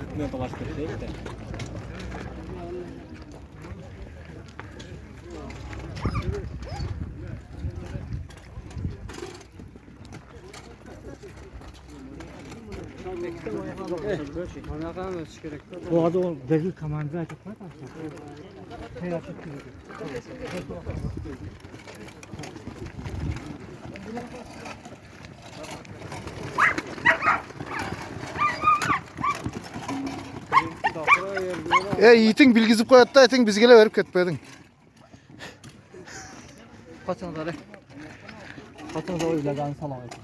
Gitmeye başka bir şey de. Bu adı o delil kamandı açık var mı? Hey açık değil. Yiğitin bilgisi koyattı aytin bizgele verip ketmedin. Kaçınız Ali. Kaçınız o ile ben salam et.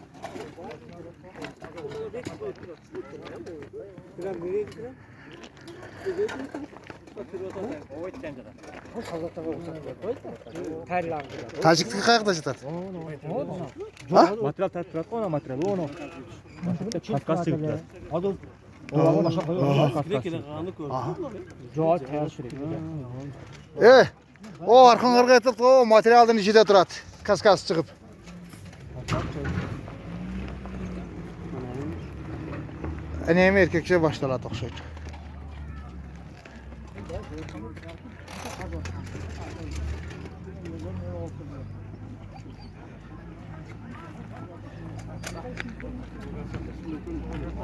Taciklik kayakta jitat. Ha? Material tatbirat ona material onu. Kafkas çıktı. Adı oğlanın aşağı koyuyor. Cevap teyar sürekli. O arkan arka etildi o materialdan içinde durat. Kas çıkıp. Enemi erkekçe başladı okşaydı.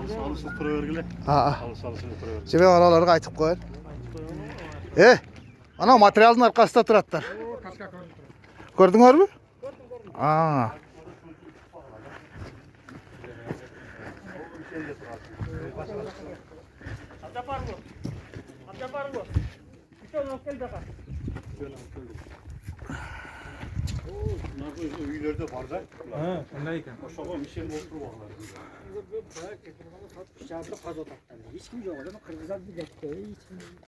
Salısız tura örgüle. Salısını tura örgüle. Cebe araları qaytıp koyun. Ana materialın arkasında duratlar. Gördün mü? Aa. Üylerde bardak. Ha, ondayken. Aşağı bir şey mi oturup baklar. Hiç kim yok adamı kırgızar bir dakika hiç kim